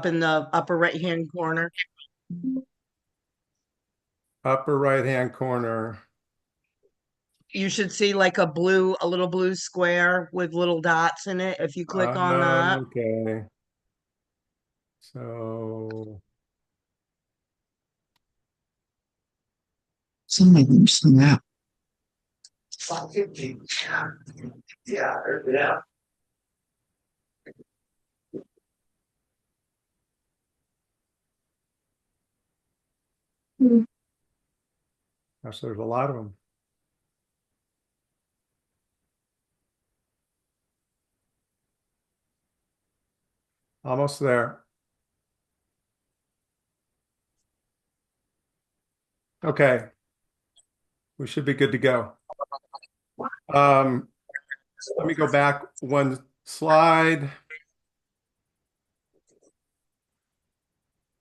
up in the upper right-hand corner. Upper right-hand corner. You should see like a little blue square with little dots in it. If you click on that, Okay. So Somebody snap. Yeah. gosh, there's a lot of them. Almost there. Okay. We should be good to go. Let me go back one slide.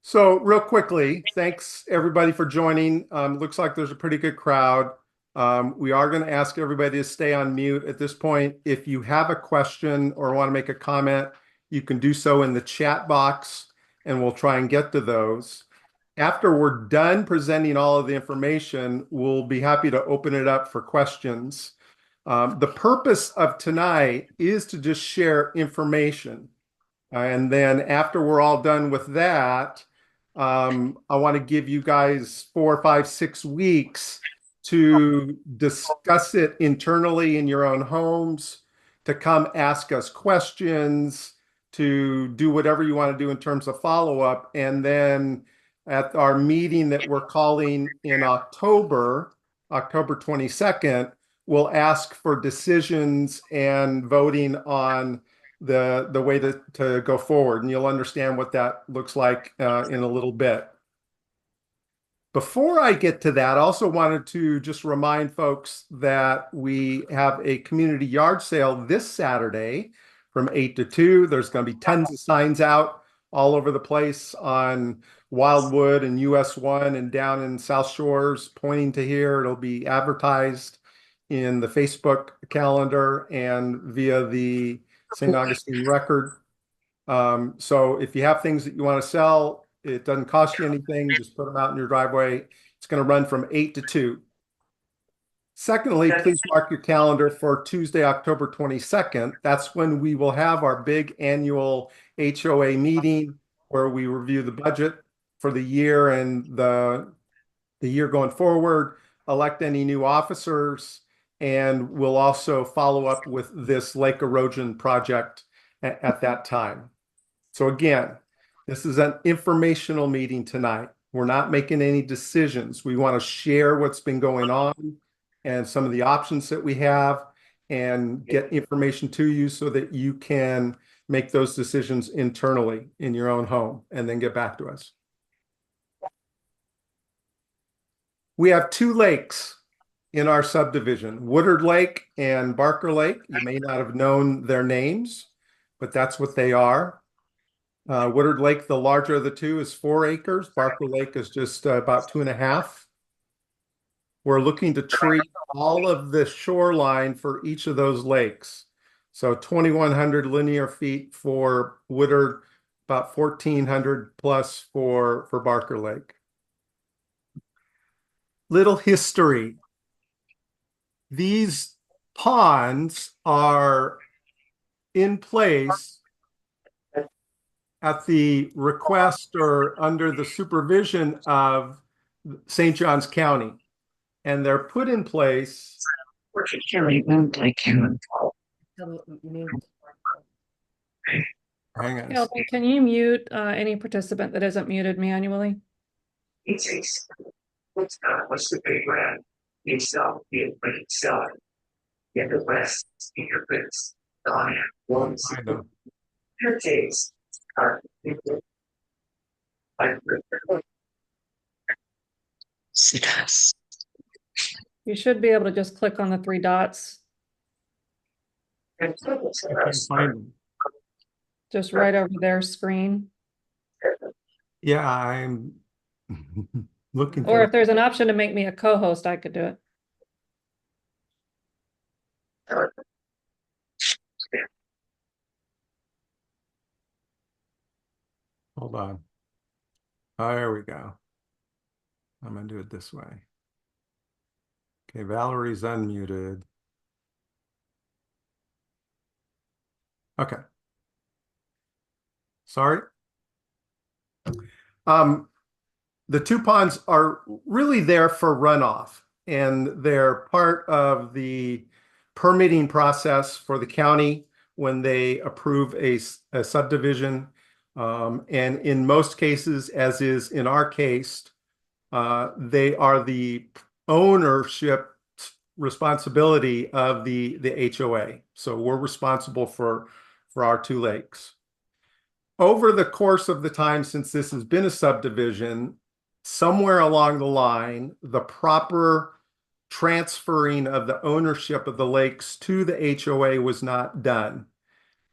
So real quickly, thanks everybody for joining. Looks like there's a pretty good crowd. We are going to ask everybody to stay on mute at this point. If you have a question or want to make a comment, you can do so in the chat box and we'll try and get to those. After we're done presenting all of the information, we'll be happy to open it up for questions. The purpose of tonight is to just share information. And then after we're all done with that, I want to give you guys 4, 5, 6 weeks to discuss it internally in your own homes, to come ask us questions, to do whatever you want to do in terms of follow-up. And then at our meeting that we're calling in October, October 22nd, we'll ask for decisions and voting on the way to go forward. And you'll understand what that looks like in a little bit. Before I get to that, I also wanted to just remind folks that we have a community yard sale this Saturday from 8 to 2. There's going to be tons of signs out all over the place on Wildwood and US 1 and down in South Shores pointing to here. It'll be advertised in the Facebook calendar and via the St. Augustine Record. So if you have things that you want to sell, it doesn't cost you anything. Just put them out in your driveway. It's going to run from 8 to 2. Secondly, please mark your calendar for Tuesday, October 22nd. That's when we will have our big annual HOA meeting where we review the budget for the year and the year going forward, elect any new officers, and we'll also follow up with this lake erosion project at that time. So again, this is an informational meeting tonight. We're not making any decisions. We want to share what's been going on and some of the options that we have and get information to you so that you can make those decisions internally in your own home and then get back to us. We have 2 lakes in our subdivision, Woodard Lake and Barker Lake. You may not have known their names, but that's what they are. Woodard Lake, the larger of the two, is 4 acres. Barker Lake is just about 2.5. We're looking to treat all of the shoreline for each of those lakes. So 2,100 linear feet for Woodard, about 1,400 plus for Barker Lake. Little history. These ponds are in place at the request or under the supervision of St. Johns County. And they're put in place. Hang on. Kelvin, can you mute any participant that isn't muted manually? What's the big brand? Itself, the itself. Get the West fingerprints on it. Once your taste are You should be able to just click on the 3 dots, I can't find them. just right over their screen. Yeah, I'm looking Or for if there's an option to make me a co-host, I could do it. Hold on. There we go. I'm gonna do it this way. Okay, Valerie's unmuted. Okay. Sorry. The two ponds are really there for runoff, and they're part of the permitting process for the county when they approve a subdivision. And in most cases, as is in our case, they are the ownership responsibility of the HOA. So we're responsible for our two lakes. Over the course of the time since this has been a subdivision, somewhere along the line, the proper transferring of the ownership of the lakes to the HOA was not done.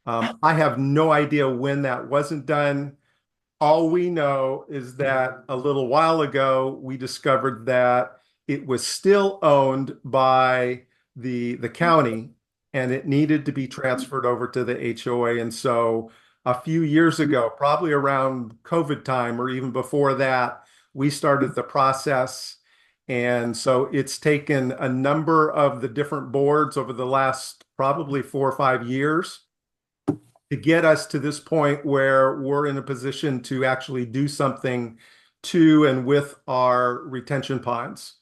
I have no idea when that wasn't done. All we know is that a little while ago, we discovered that it was still owned by the county and it needed to be transferred over to the HOA. And so a few years ago, probably around COVID time or even before that, we started the process. And so it's taken a number of the different boards over the last probably 4 or 5 years to get us to this point where we're in a position to actually do something to and with our retention ponds.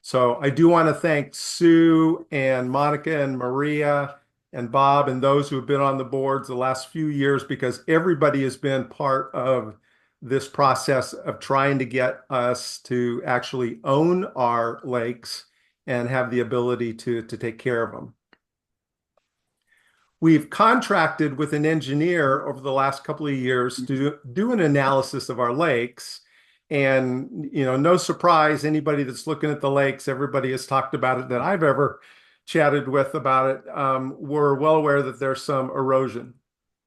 So I do want to thank Sue and Monica and Maria and Bob and those who have been on the boards the last few years, because everybody has been part of this process of trying to get us to actually own our lakes and have the ability to take care of them. We've contracted with an engineer over the last couple of years to do an analysis of our lakes. And, no surprise, anybody that's looking at the lakes, everybody has talked about it that I've ever chatted with about it. We're well aware that there's some erosion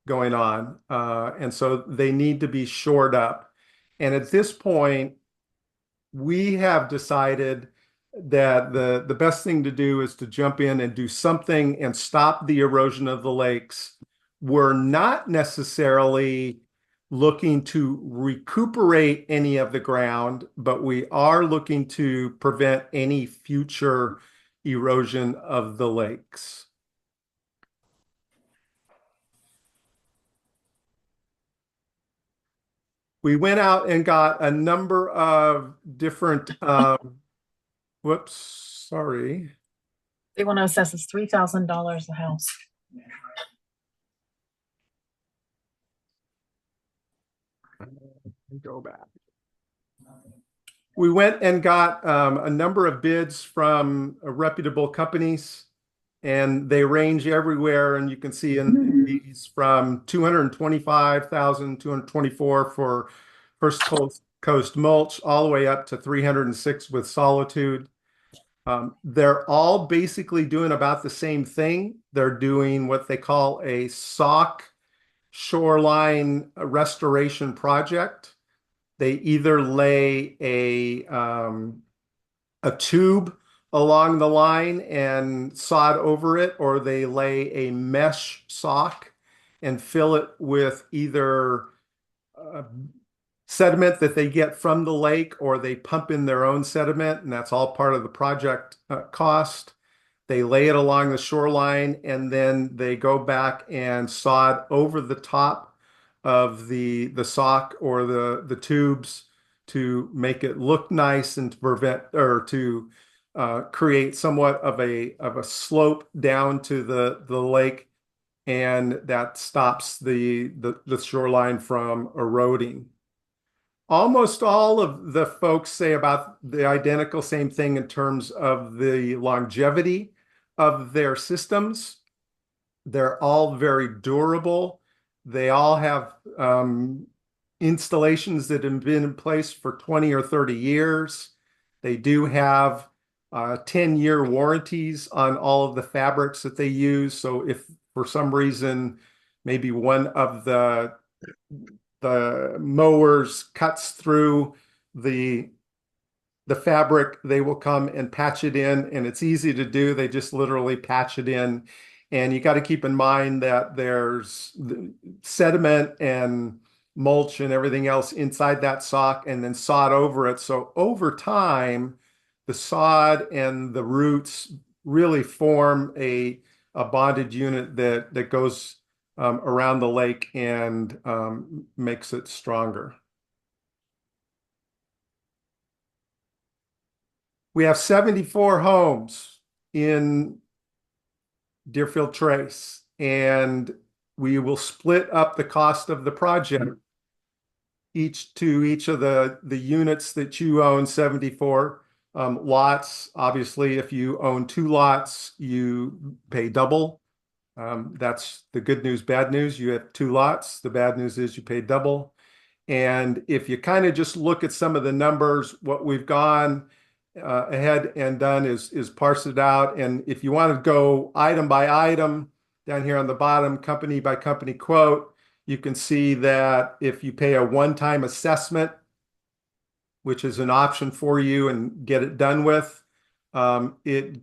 going on. And so they need to be shored up. And at this point, we have decided that the best thing to do is to jump in and do something and stop the erosion of the lakes. We're not necessarily looking to recuperate any of the ground, but we are looking to prevent any future erosion of the lakes. We went out and got a number of different, whoops, sorry. They want to assess us $3,000 a house. Go back. We went and got a number of bids from reputable companies, and they range everywhere. And you can see in these from 225,000, 224 for First Coast mulch, all the way up to 306 with Solitude. They're all basically doing about the same thing. They're doing what they call a SOC shoreline restoration project. They either lay a tube along the line and sod over it, or they lay a mesh sock and fill it with either sediment that they get from the lake, or they pump in their own sediment, and that's all part of the project cost. They lay it along the shoreline, and then they go back and sod over the top of the sock or the tubes to make it look nice and to prevent or to create somewhat of a slope down to the lake, and that stops the shoreline from eroding. Almost all of the folks say about the identical same thing in terms of the longevity of their systems. They're all very durable. They all have installations that have been in place for 20 or 30 years. They do have 10-year warranties on all of the fabrics that they use. So if for some reason maybe one of the mowers cuts through the fabric, they will come and patch it in, and it's easy to do. They just literally patch it in. And you got to keep in mind that there's sediment and mulch and everything else inside that sock and then sod over it. So over time, the sod and the roots really form a bonded unit that goes around the lake and makes it stronger. We have 74 homes in Deerfield Trace, and we will split up the cost of the project each of the units that you own, 74 lots. Obviously, if you own 2 lots, you pay double. That's the good news, bad news. You have 2 lots. The bad news is you pay double. And if you kind of just look at some of the numbers, what we've gone ahead and done is parse it out. And if you want to go item by item, down here on the bottom, company by company quote, you can see that if you pay a one-time assessment, which is an option for you and get it done with, it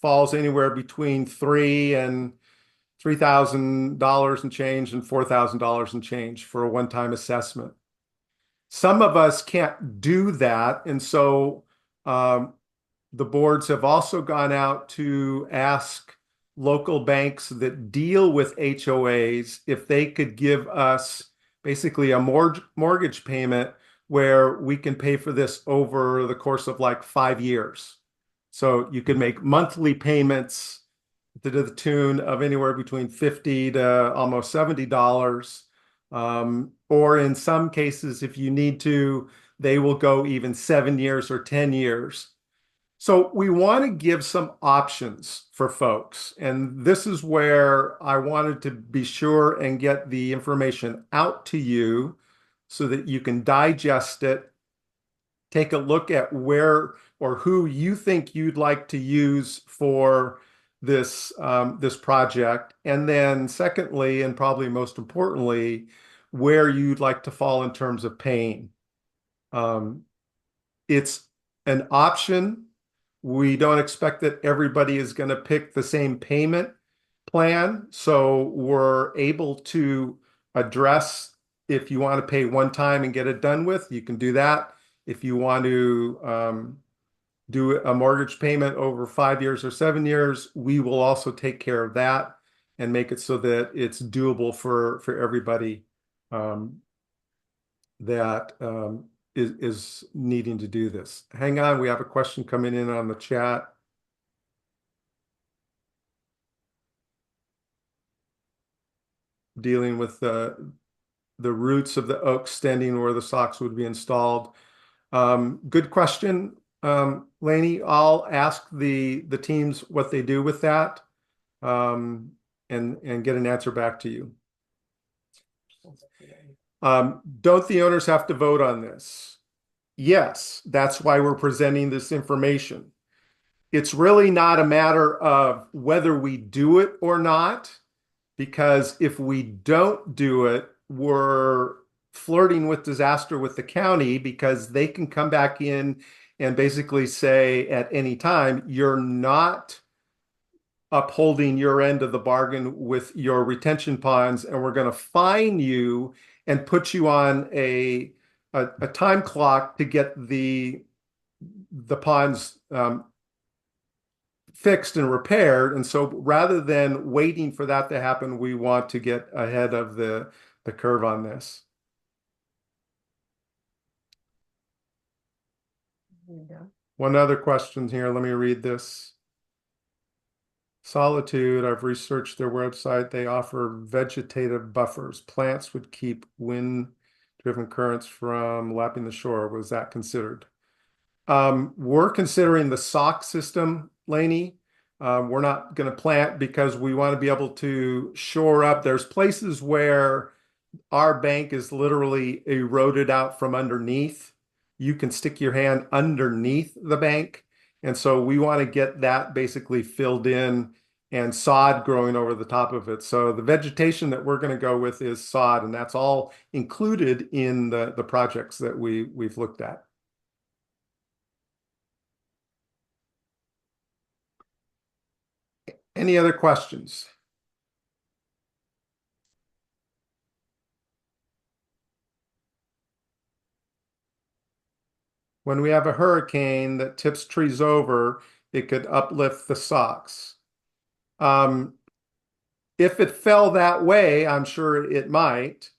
falls anywhere between $3,000 and change and $4,000 and change for a one-time assessment. Some of us can't do that, and so the boards have also gone out to ask local banks that deal with HOAs if they could give us basically a mortgage payment where we can pay for this over the course of like 5 years. So you could make monthly payments to the tune of anywhere between $50 to almost $70. Or in some cases, if you need to, they will go even 7 years or 10 years. So we want to give some options for folks. And this is where I wanted to be sure and get the information out to you so that you can digest it, take a look at where or who you think you'd like to use for this project. And then secondly, and probably most importantly, where you'd like to fall in terms of paying. It's an option. We don't expect that everybody is going to pick the same payment plan. So we're able to address if you want to pay one time and get it done with, you can do that. If you want to do a mortgage payment over 5 years or 7 years, we will also take care of that and make it so that it's doable for everybody that is needing to do this. Hang on, we have a question coming in on the chat. Dealing with the roots of the oak extending where the socks would be installed. Good question, Lainey. I'll ask the teams what they do with that, and get an answer back to you. Don't the owners have to vote on this? Yes, that's why we're presenting this information. It's really not a matter of whether we do it or not, because if we don't do it, we're flirting with disaster with the county, because they can come back in and basically say at any time, you're not upholding your end of the bargain with your retention ponds, and we're going to fine you and put you on a time clock to get the ponds fixed and repaired. And so rather than waiting for that to happen, we want to get ahead of the curve on this. One other question here. Let me read this. Solitude, I've researched their website. They offer vegetative buffers. Plants would keep wind-driven currents from lapping the shore. Was that considered? We're considering the sock system, Lainey. We're not going to plant because we want to be able to shore up. There's places where our bank is literally eroded out from underneath. You can stick your hand underneath the bank. And so we want to get that basically filled in and sod growing over the top of it. So the vegetation that we're going to go with is sod, and that's all included in the projects that we've looked at. Any other questions? when we have a hurricane that tips trees over, it could uplift the socks. If it fell that way, I'm sure it might.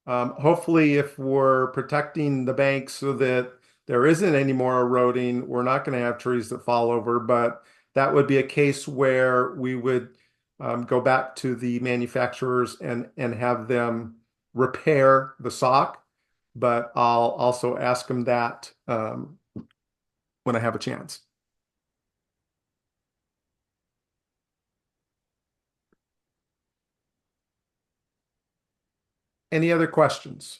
Hopefully, if we're protecting the bank so that there isn't any more eroding, we're not going to have trees that fall over. But that would be a case where we would go back to the manufacturers and have them repair the sock. But I'll also ask them that when I have a chance. Any other questions?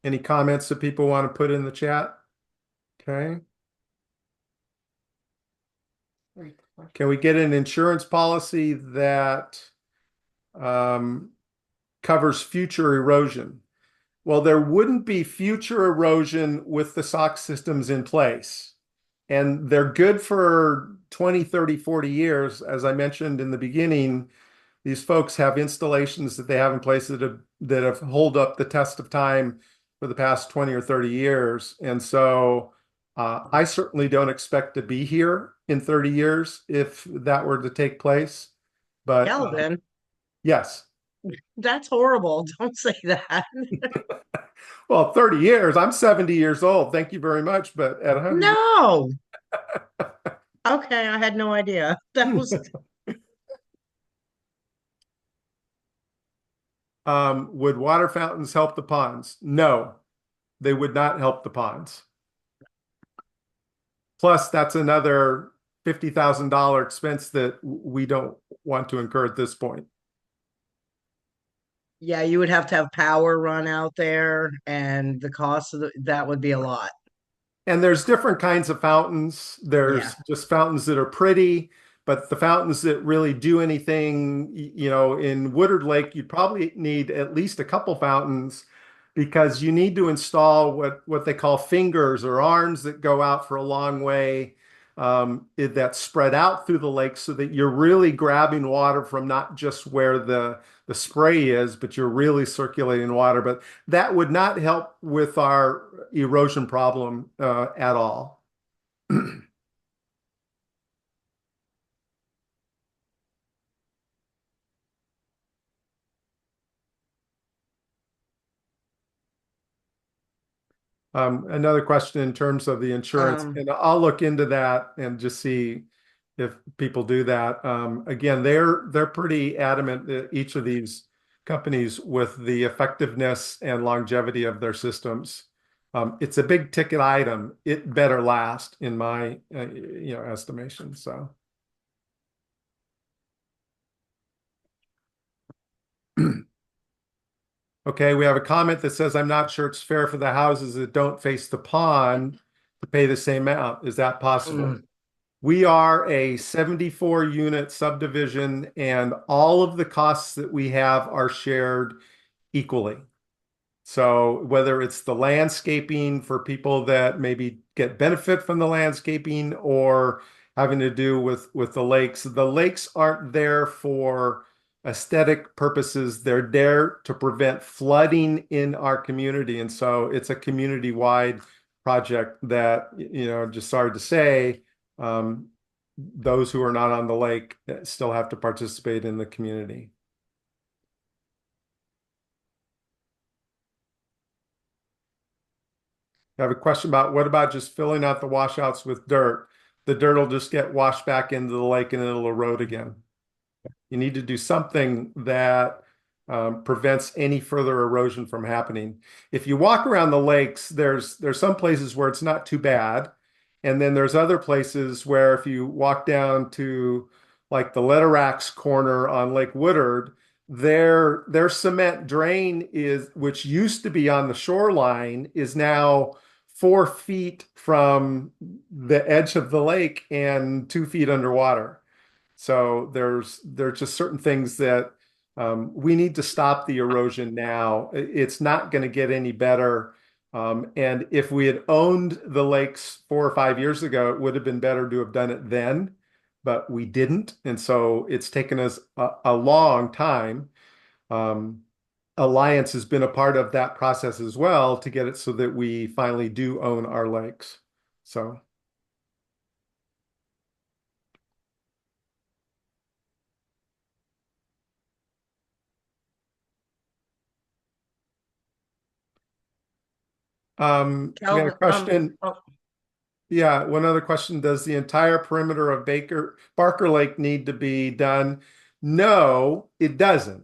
Any comments that people want to put in the chat? Okay. Can we get an insurance policy that covers future erosion? Well, there wouldn't be future erosion with the SOx systems in place. And they're good for 20, 30, 40 years. As I mentioned in the beginning, these folks have installations that they have in place that have held up the test of time for the past 20 or 30 years. And so I certainly don't expect to be here in 30 years if that were to take place. But Kelvin, yes. that's horrible. Don't say that. Well, 30 years, I'm 70 years old. Thank you very much. But at 100 years, No. Okay, I had no idea. That was would water fountains help the ponds? No, they would not help the ponds. Plus, that's another $50,000 expense that we don't want to incur at this point. yeah, you would have to have power run out there, and the cost of that would be a lot. And there's different kinds of fountains. Yeah. There's just fountains that are pretty, but the fountains that really do anything, in Woodard Lake, you probably need at least a couple fountains because you need to install what they call fingers or arms that go out for a long way, that spread out through the lake so that you're really grabbing water from not just where the spray is, but you're really circulating water. But that would not help with our erosion problem at all. Another question in terms of the insurance, and I'll look into that and just see if people do that. Again, they're pretty adamant that each of these companies with the effectiveness and longevity of their systems. It's a big ticket item. It better last in my estimation. So. Okay, we have a comment that says, I'm not sure it's fair for the houses that don't face the pond to pay the same amount. Is that possible? We are a 74 unit subdivision, and all of the costs that we have are shared equally. So whether it's the landscaping for people that maybe get benefit from the landscaping or having to do with the lakes aren't there for aesthetic purposes. They're there to prevent flooding in our community. And so it's a community-wide project that, just sorry to say, those who are not on the lake still have to participate in the community. I have a question about what about just filling out the washouts with dirt? The dirt will just get washed back into the lake and it'll erode again. You need to do something that prevents any further erosion from happening. If you walk around the lakes, there's some places where it's not too bad. And then there's other places where if you walk down to like the Letteracks corner on Lake Woodard, their cement drain which used to be on the shoreline, is now 4 feet from the edge of the lake and 2 feet underwater. So there's just certain things that we need to stop the erosion now. It's not going to get any better. And if we had owned the lakes 4 or 5 years ago, it would have been better to have done it then, but we didn't. And so it's taken us a long time. Alliance has been a part of that process as well to get it so that we finally do own our lakes. So. We had a Calvin, question. oh, Yeah, one other question. Does the entire perimeter of Barker Lake need to be done? No, it doesn't.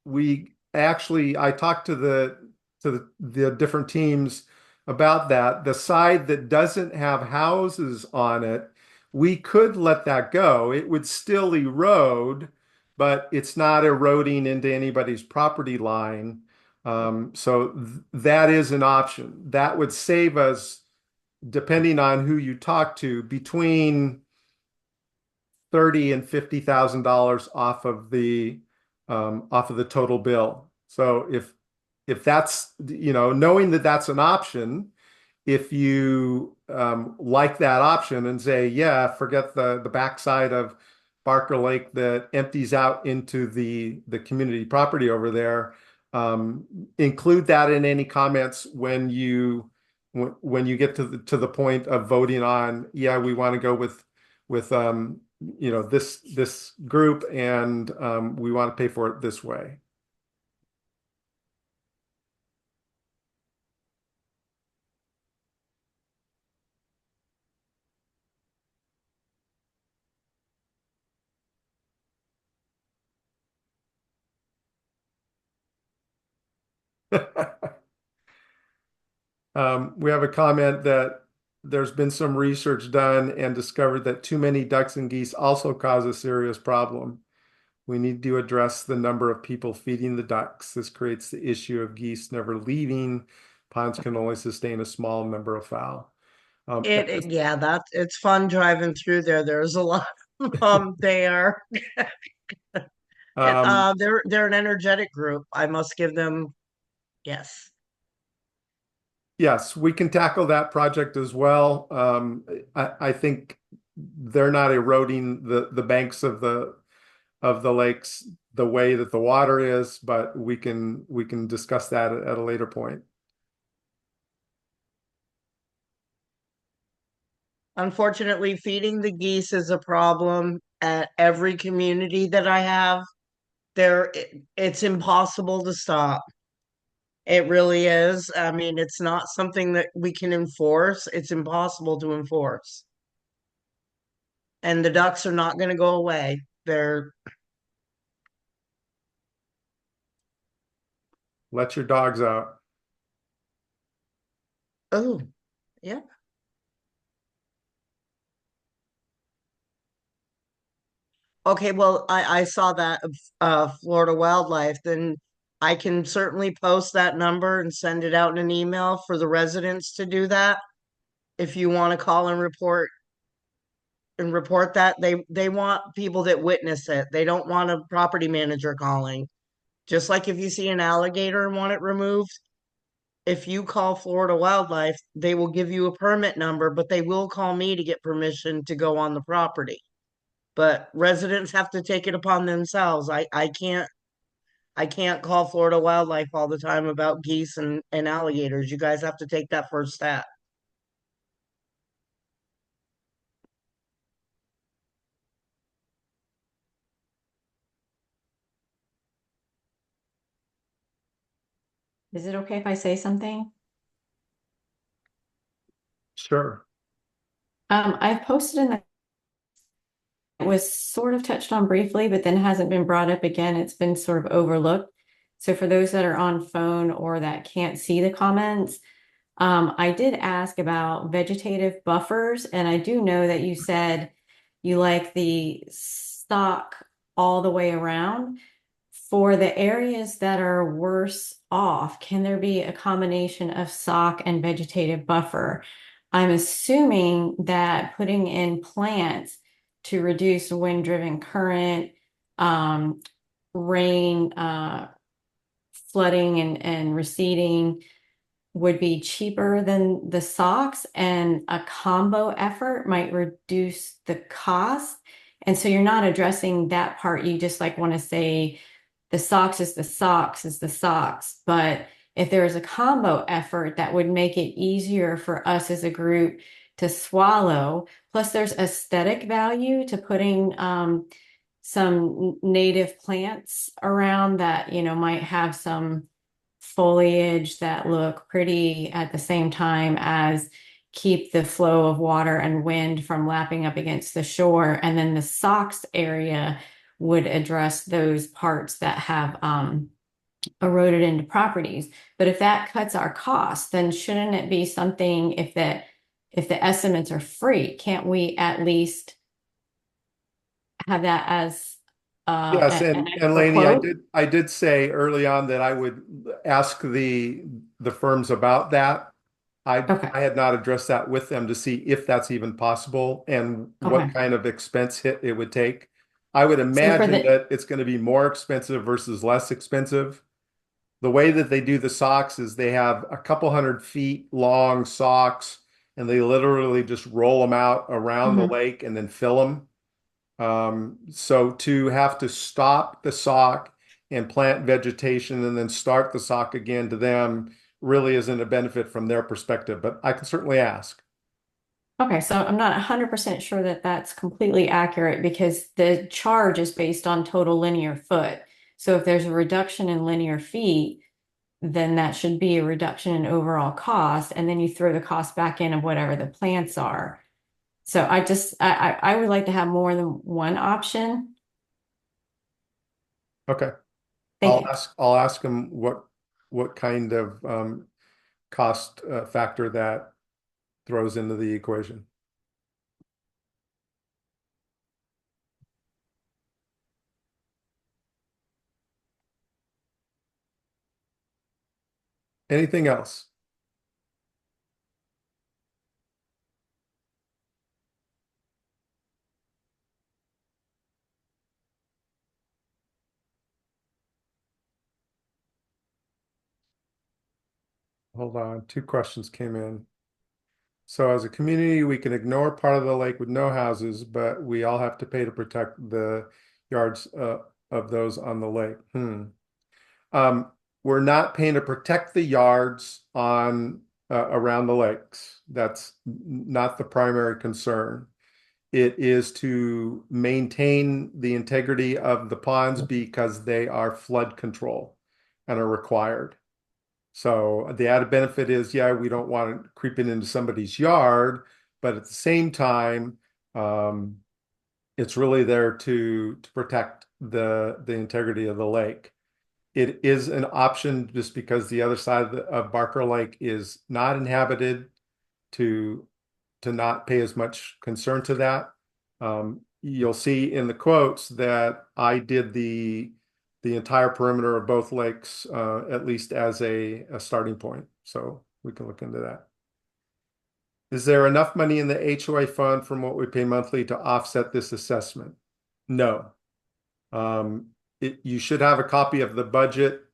I talked to the different teams about that. The side that doesn't have houses on it, we could let that go. It would still erode, but it's not eroding into anybody's property line. So that is an option. That would save us, depending on who you talk to, between $30,000 and $50,000 off of the total bill. So if that's, knowing that that's an option, if you like that option and say, yeah, forget the backside of Barker Lake that empties out into the community property over there, include that in any comments when you get to the point of voting on, yeah, we want to go with this group, and we want to pay for it this way. We have a comment that there's been some research done and discovered that too many ducks and geese also cause a serious problem. We need to address the number of people feeding the ducks. This creates the issue of geese never leaving. Ponds can only sustain a small number of fowl. yeah, it's fun driving through there. There's a lot of there. And they're an energetic group. I must give them, yes. Yes, we can tackle that project as well. I think they're not eroding the banks of the lakes the way that the water is, but we can discuss that at a later point. Unfortunately, feeding the geese is a problem at every community that I have. It's impossible to stop. It really is. I mean, it's not something that we can enforce. It's impossible to enforce. And the ducks are not going to go away. Let your dogs out. Oh, yeah. Okay, well, I saw that of Florida Wildlife. Then I can certainly post that number and send it out in an email for the residents to do that. If you want to call and report that, they want people that witness it. They don't want a property manager calling. Just like if you see an alligator and want it removed, if you call Florida Wildlife, they will give you a permit number, but they will call me to get permission to go on the property. But residents have to take it upon themselves. I can't call Florida Wildlife all the time about geese and alligators. You guys have to take that first step. Is it okay if I say something? Sure. I've posted in the, it was sort of touched on briefly, but then hasn't been brought up again. It's been sort of overlooked. So for those that are on phone or that can't see the comments, I did ask about vegetative buffers, and I do know that you said you like the stock all the way around. For the areas that are worse off, can there be a combination of sock and vegetative buffer? I'm assuming that putting in plants to reduce wind-driven current, rain, flooding and receding would be cheaper than the socks, and a combo effort might reduce the cost. And so you're not addressing that part. You just like want to say the socks is the socks is the socks. But if there was a combo effort that would make it easier for us as a group to swallow, plus there's aesthetic value to putting some native plants around that, might have some foliage that look pretty at the same time as keep the flow of water and wind from lapping up against the shore. And then the socks area would address those parts that have eroded into properties. But if that cuts our costs, then shouldn't it be something if the estimates are free, can't we at least have that as Yes, an and extra Lainey, quote? I did say early on that I would ask the firms about that. Okay, I had not addressed that with them to see if that's even possible and what okay. kind of expense hit it would take. I would So for imagine the that it's going to be more expensive versus less expensive. The way that they do the socks is they have a couple 100 feet long socks and they literally just roll them out around the Mhm. lake and then fill them. So to have to stop the sock and plant vegetation and then start the sock again to them really isn't a benefit from their perspective, but I can certainly ask. Okay, so I'm not 100% sure that that's completely accurate because the charge is based on total linear foot. So if there's a reduction in linear feet, then that should be a reduction in overall cost, and then you throw the cost back in of whatever the plants are. So I would like to have more than one option. Okay. Thank you. I'll ask them what kind of cost factor that throws into the equation. Anything else? Hold on, two questions came in. So as a community, we can ignore part of the lake with no houses, but we all have to pay to protect the yards of those on the lake. Um, we're not paying to protect the yards on around the lakes. That's not the primary concern. It is to maintain the integrity of the ponds because they are flood control and are required. So the added benefit is, yeah, we don't want it creeping into somebody's yard, but at the same time, um, it's really there to protect the integrity of the lake. It is an option just because the other side of Barker Lake is not inhabited to not pay as much concern to that. You'll see in the quotes that I did the entire perimeter of both lakes, at least as a starting point. So we can look into that. Is there enough money in the HOA fund from what we pay monthly to offset this assessment? No. You should have a copy of the budget.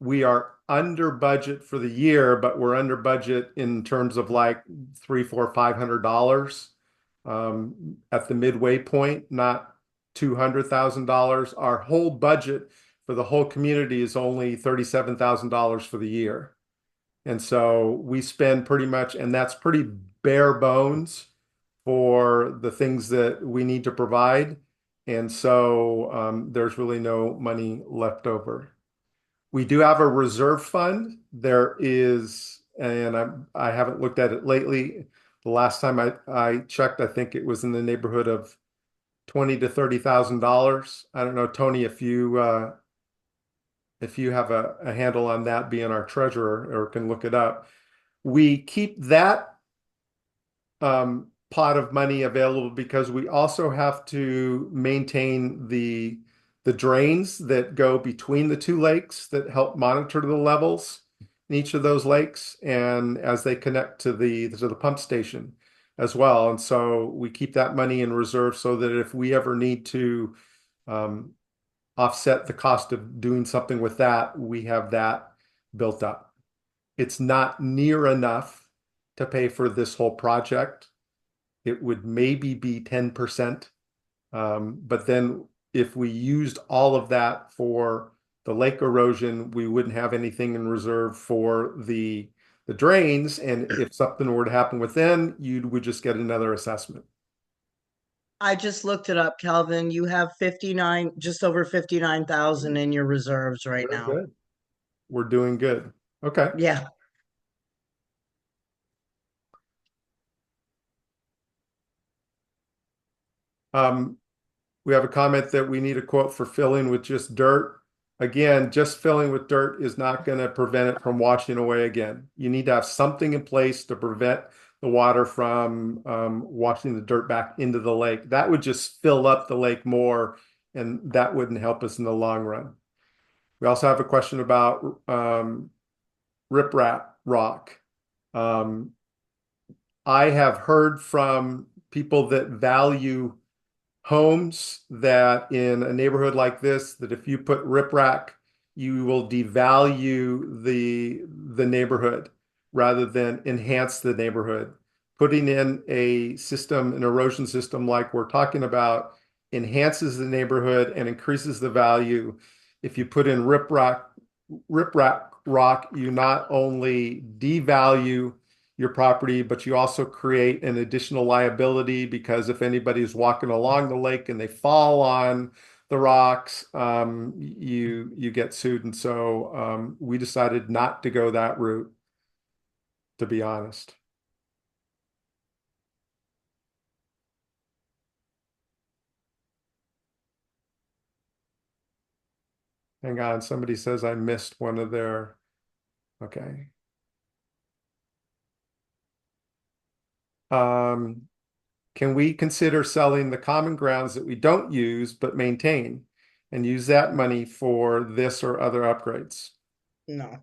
We are under budget for the year, but we're under budget in terms of like $300, $400, $500 at the midway point, not $200,000. Our whole budget for the whole community is only $37,000 for the year. And so we spend pretty much, and that's pretty bare bones for the things that we need to provide. And so there's really no money left over. We do have a reserve fund. There is, and I haven't looked at it lately. The last time I checked, I think it was in the neighborhood of $20,000 to $30,000. I don't know, Tony, if you have a handle on that, being our treasurer, or can look it up. We keep that pot of money available because we also have to maintain the drains that go between the two lakes that help monitor the levels in each of those lakes and as they connect to the pump station as well. And so we keep that money in reserve so that if we ever need to offset the cost of doing something with that, we have that built up. It's not near enough to pay for this whole project. It would maybe be 10%. But then if we used all of that for the lake erosion, we wouldn't have anything in reserve for the drains. And if something were to happen within, you would just get another assessment. I just looked it up, Calvin. You have 59, just over 59,000 in your reserves right Very now. good. We're doing good. Okay. Yeah. We have a comment that we need a quote for filling with just dirt. Again, just filling with dirt is not going to prevent it from washing away again. You need to have something in place to prevent the water from washing the dirt back into the lake. That would just fill up the lake more, and that wouldn't help us in the long run. We also have a question about riprap rock. I have heard from people that value homes that in a neighborhood like this, that if you put riprap, you will devalue the neighborhood rather than enhance the neighborhood. Putting in a system, an erosion system like we're talking about, enhances the neighborhood and increases the value. If you put in riprap rock, you not only devalue your property, but you also create an additional liability because if anybody's walking along the lake and they fall on the rocks, you get sued. And so we decided not to go that route, to be honest. Hang on, somebody says I missed one of their, okay. Can we consider selling the common grounds that we don't use but maintain and use that money for this or other upgrades? No.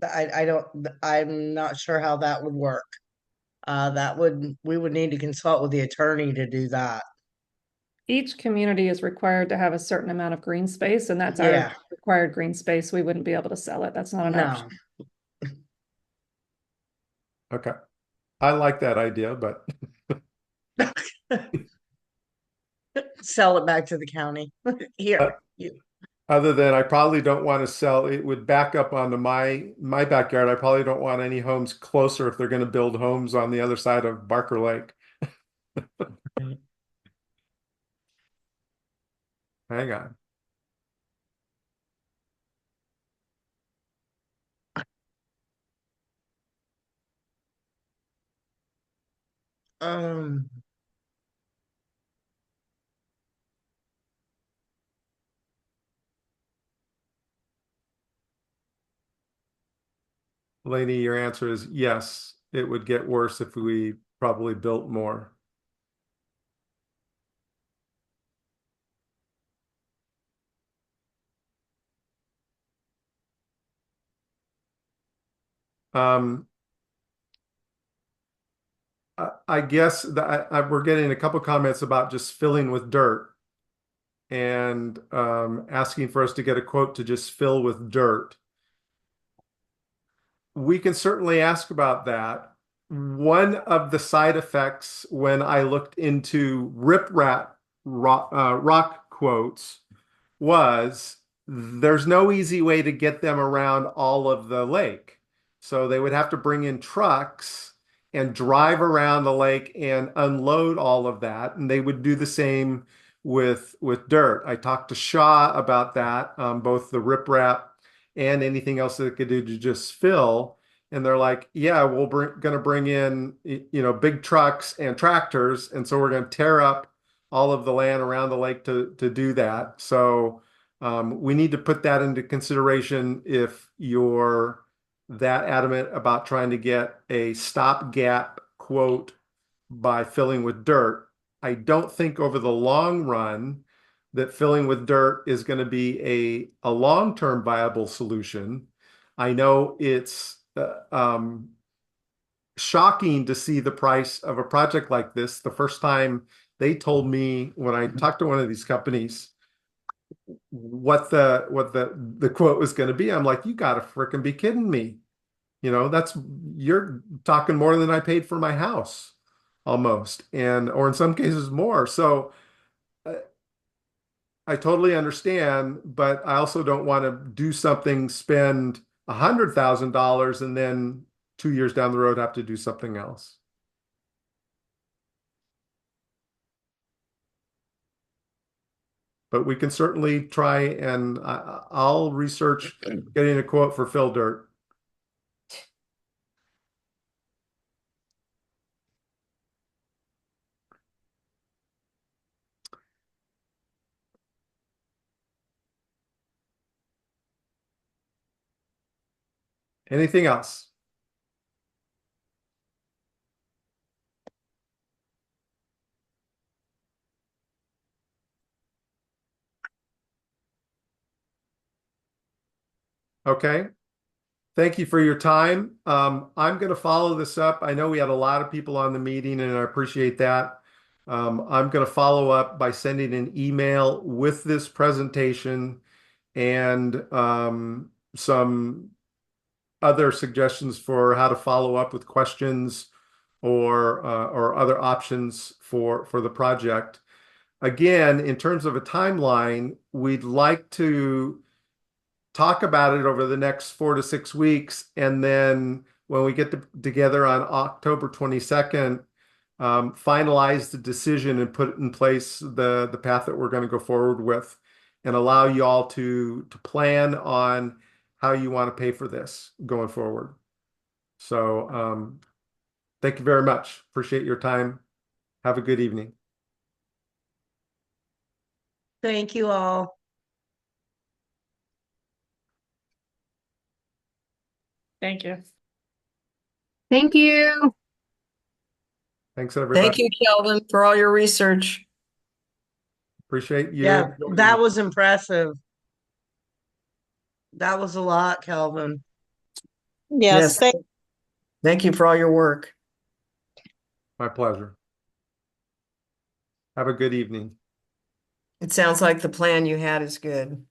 I don't, I'm not sure how that would work. We would need to consult with the attorney to do that. Each community is required to have a certain amount of green space, and that's our Yeah, required green space. We wouldn't be able to sell it. That's not an no. option. Okay. I like that idea, but Sell it back to the county. Here, you. other than I probably don't want to sell, it would back up onto my backyard. I probably don't want any homes closer if they're going to build homes on the other side of Barker Lake. Hang on. Um, Lainey, your answer is yes. It would get worse if we probably built more. Um, I guess that we're getting a couple comments about just filling with dirt and asking for us to get a quote to just fill with dirt. We can certainly ask about that. One of the side effects when I looked into riprap rock quotes was there's no easy way to get them around all of the lake. So they would have to bring in trucks and drive around the lake and unload all of that. And they would do the same with dirt. I talked to Shaw about that, both the riprap and anything else that they could do to just fill. And they're like, yeah, going to bring in, big trucks and tractors. And so we're going to tear up all of the land around the lake to do that. So we need to put that into consideration if you're that adamant about trying to get a stopgap quote by filling with dirt. I don't think over the long run that filling with dirt is going to be a long-term viable solution. I know it's shocking to see the price of a project like this. The first time they told me when I talked to one of these companies what the quote was going to be, I'm like, you got to frickin' be kidding me. You're talking more than I paid for my house almost, or in some cases more. So I totally understand, but I also don't want to do something, spend $100,000 and then 2 years down the road have to do something else. But we can certainly try, and I'll research getting a quote for fill dirt. Anything else? Okay. Thank you for your time. I'm going to follow this up. I know we had a lot of people on the meeting, and I appreciate that. I'm going to follow up by sending an email with this presentation and some other suggestions for how to follow up with questions or other options for the project. Again, in terms of a timeline, we'd like to talk about it over the next 4 to 6 weeks, and then when we get together on October 22nd, finalize the decision and put in place the path that we're going to go forward with, and allow you all to plan on how you want to pay for this going forward. So thank you very much. Appreciate your time. Have a good evening. Thank you all. Thank you. Thank you. Thanks, everybody. Thank you, Kelvin, for all your research. Appreciate you. Yeah, joining that me. was impressive. That was a lot, Kelvin. Yes, thank you for all your work. My pleasure. Have a good evening. It sounds like the plan you had is good.